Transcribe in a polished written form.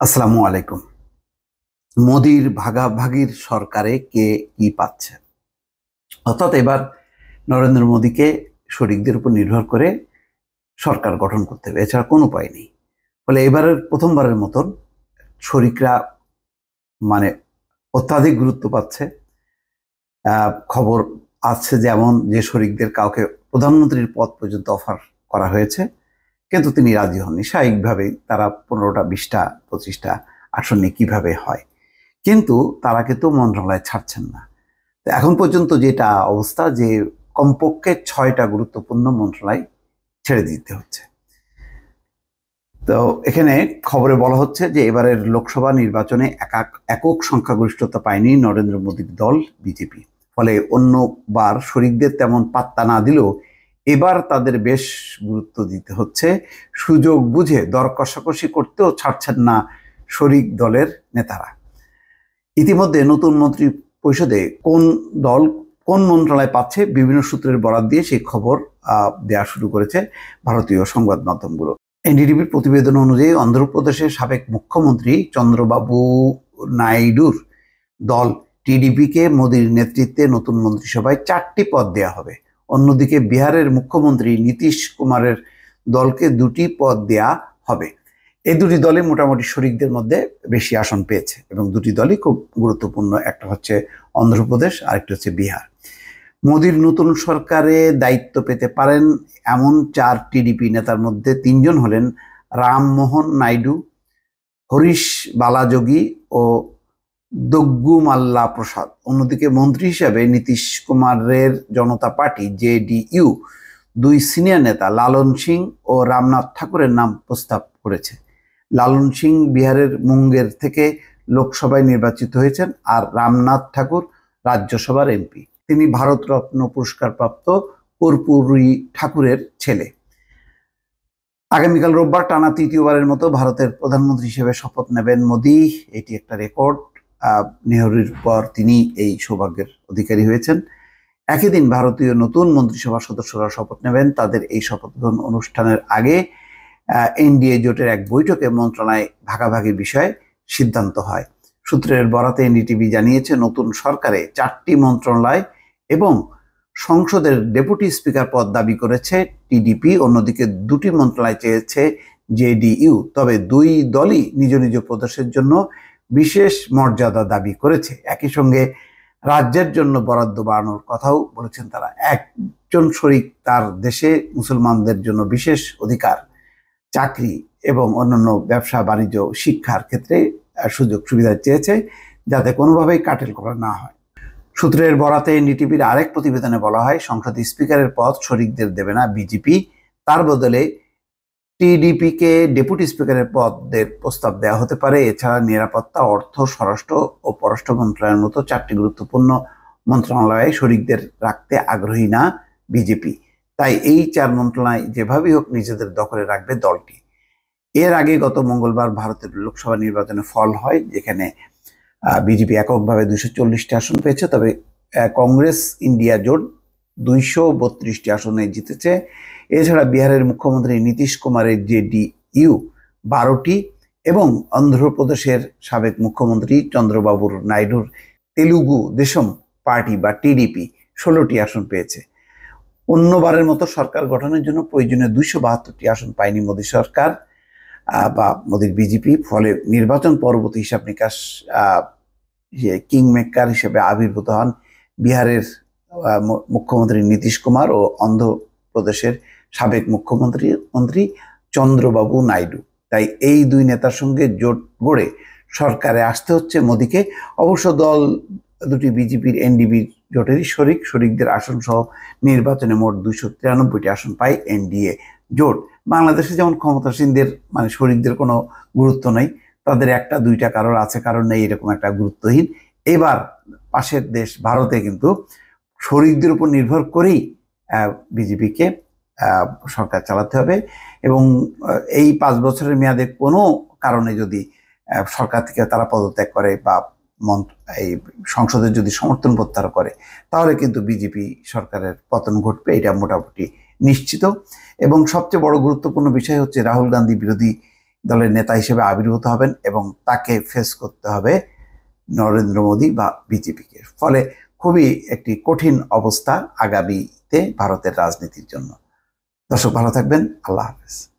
আসসালামু আলাইকুম। মোদির ভাগাভাগির সরকারে কে কি পাচ্ছে? অর্থাৎ এবার নরেন্দ্র মোদীকে শরিকদের উপর নির্ভর করে সরকার গঠন করতে হবে, এছাড়া কোনো উপায় নেই। ফলে এবারের প্রথমবারের মতন শরিকরা মানে অত্যাধিক গুরুত্ব পাচ্ছে। খবর আছে যেমন যে শরিকদের কাউকে প্রধানমন্ত্রীর পদ পর্যন্ত অফার করা হয়েছে, কিন্তু তিনি রাজি হননি। স্বাভাবিকভাবেই তারা 15টা 20টা 25টা আসন নিয়ে কিভাবে হয়, কিন্তু তারা কিন্তু মন্ত্রণালয় ছাড়ছেন না। তো এখন পর্যন্ত যেটা অবস্থা যে কমপক্ষে 6টা গুরুত্বপূর্ণ মন্ত্রণালয় ছেড়ে দিতে হচ্ছে। তো এখানে খবরে বলা হচ্ছে যে এবারের লোকসভা নির্বাচনে একক সংখ্যাগরিষ্ঠতা পায়নি নরেন্দ্র মোদীর দল বিজেপি। ফলে অন্যবার শরিকদের তেমন পাত্তা না দিলেও এবার তাদের বেশ গুরুত্ব দিতে হচ্ছে। সুযোগ বুঝে দর কষাকষি করতেও ছাড়ছেন না শরিক দলের নেতারা। ইতিমধ্যে নতুন মন্ত্রী পরিষদে কোন দল কোন মন্ত্রণালয় পাচ্ছে বিভিন্ন সূত্রের বরাত দিয়ে সেই খবর দেওয়া শুরু করেছে ভারতীয় সংবাদ মাধ্যমগুলো। এনডিটিভির প্রতিবেদন অনুযায়ী অন্ধ্রপ্রদেশের সাবেক মুখ্যমন্ত্রী চন্দ্রবাবু নাইডুর দল টিডিপিকে মোদীর নেতৃত্বে নতুন মন্ত্রিসভায় 4টি পদ দেওয়া হবে। অন্যদিকে বিহারের মুখ্যমন্ত্রী নীতিশ কুমারের দলকে 2টি পদ দেওয়া হবে। এই দুটি দলই মোটামুটি শরিকদের মধ্যে বেশি আসন পেয়েছে এবং দুটি দলই খুব গুরুত্বপূর্ণ। একটা হচ্ছে অন্ধ্রপ্রদেশ, আরেকটা হচ্ছে বিহার। মোদীর নতুন সরকারে দায়িত্ব পেতে পারেন এমন 4 টিডিপি নেতার মধ্যে 3জন হলেন রামমোহন নাইডু, হরিশ বালাযোগী ও দগ্গুমাল্লা প্রসাদ। অন্যদিকে মন্ত্রী হিসেবে নীতিশ কুমারের জনতা পার্টি জেডিইউ 2 সিনিয়র নেতা লালন সিং ও রামনাথ ঠাকুরের নাম প্রস্তাব করেছে। লালন সিং বিহারের মুঙ্গের থেকে লোকসভায় নির্বাচিত হয়েছেন, আর রামনাথ ঠাকুর রাজ্যসভার এমপি। তিনি ভারতরত্ন পুরস্কারপ্রাপ্ত কর্পূরী ঠাকুরের ছেলে। আগামীকাল রোববার টানা 3য়বারের মতো ভারতের প্রধানমন্ত্রী হিসেবে শপথ নেবেন মোদী। এটি একটা রেকর্ড। নেহরুর পর তিনি এই সৌভাগ্যের অধিকারী হয়েছেন। একই দিন ভারতীয় নতুন মন্ত্রিসভার সদস্যরা শপথ নেবেন। তাদের এই শপথ গ্রহণ অনুষ্ঠানের আগে এনডিএ জোটের এক বৈঠকে মন্ত্রণালয় ভাগাভাগির বিষয়ে সিদ্ধান্ত হয়। সূত্রের বরাতে এনডিটিভি জানিয়েছে, নতুন সরকারে 4টি মন্ত্রণালয় এবং সংসদের ডেপুটি স্পিকার পদ দাবি করেছে টিডিপি। অন্যদিকে 2টি মন্ত্রণালয় চেয়েছে জেডিইউ। তবে দুই দলই নিজ নিজ প্রদেশের জন্য বিশেষ মর্যাদা দাবি করেছে। একই সঙ্গে রাজ্যের জন্য বরাদ্দ বাড়ানোর কথাও বলেছেন তারা। একজন শরিক তার দেশে মুসলমানদের জন্য বিশেষ অধিকার, চাকরি এবং অন্যান্য ব্যবসা বাণিজ্য শিক্ষার ক্ষেত্রে সুযোগ সুবিধা চেয়েছে, যাতে কোনোভাবেই কাটেল করা না হয়। সূত্রের বরাতে এনডিটিভির আরেক প্রতিবেদনে বলা হয়, সংসদ স্পিকারের পদ শরিকদের দেবে না বিজেপি। তার বদলে টিডিপিকে ডেপুটি স্পিকারের পদের প্রস্তাব দেওয়া হতে পারে। এছাড়া নিরাপত্তা, অর্থ, স্বরাষ্ট্র ও পররাষ্ট্র মন্ত্রণালয়ের মতো 4টি গুরুত্বপূর্ণ মন্ত্রণালয়ে শরিকদের রাখতে আগ্রহী না বিজেপি। তাই এই 4 মন্ত্রণালয় যেভাবেই হোক নিজেদের দখলে রাখবে দলটি। এর আগে গত মঙ্গলবার ভারতের লোকসভা নির্বাচনে ফল হয়, যেখানে বিজেপি এককভাবে 240টি আসন পেয়েছে। তবে কংগ্রেস ইন্ডিয়া জোট 232টি আসনে জিতেছে। এছাড়া বিহারের মুখ্যমন্ত্রী নীতিশ কুমারের জেডিইউ 12টি এবং অন্ধ্রপ্রদেশের সাবেক মুখ্যমন্ত্রী চন্দ্রবাবু নাইডুর তেলুগু দেশম পার্টি বা টিডিপি 16টি আসন পেয়েছে। অন্যবারের মতো সরকার গঠনের জন্য প্রয়োজনীয় 272টি আসন পায়নি মোদী সরকার বা মোদীর বিজেপি। ফলে নির্বাচন পরবর্তী হিসাব নিকাশ কিং মেকার হিসেবে আবির্ভূত হন বিহারের মুখ্যমন্ত্রী নীতিশ কুমার ও অন্ধ্রপ্রদেশের সাবেক মুখ্যমন্ত্রী চন্দ্রবাবু নাইডু। তাই এই দুই নেতার সঙ্গে জোট গড়ে সরকারে আসতে হচ্ছে মোদীকে। অবশ্য দল দুটি বিজেপির এনডিবি জোটেরই শরিকদের আসন সহ নির্বাচনে মোট 293টি আসন পায় এনডিএ জোট। বাংলাদেশে যেমন ক্ষমতাসীনদের শরিকদের কোনো গুরুত্ব নেই, তাদের একটা দুইটা কারোর আছে কারণ নেই, এরকম একটা গুরুত্বহীন। এবার পাশের দেশ ভারতে কিন্তু শরিকদের উপর নির্ভর করেই বিজেপিকে সরকার চালাতে হবে এবং এই 5 বছরের মেয়াদে কোনো কারণে যদি সরকার থেকে তারা পদত্যাগ করে বা এই সংসদের যদি সমর্থন প্রত্যাহার করে, তাহলে কিন্তু বিজেপি সরকারের পতন ঘটবে, এটা মোটামুটি নিশ্চিত। এবং সবচেয়ে বড় গুরুত্বপূর্ণ বিষয় হচ্ছে রাহুল গান্ধী বিরোধী দলের নেতা হিসেবে আবির্ভূত হবেন এবং তাকে ফেস করতে হবে নরেন্দ্র মোদী বা বিজেপিকে। ফলে খুবই একটি কঠিন অবস্থা আগামীতে ভারতের রাজনীতির জন্য। দর্শক ভালো থাকবেন, আল্লাহ হাফেজ।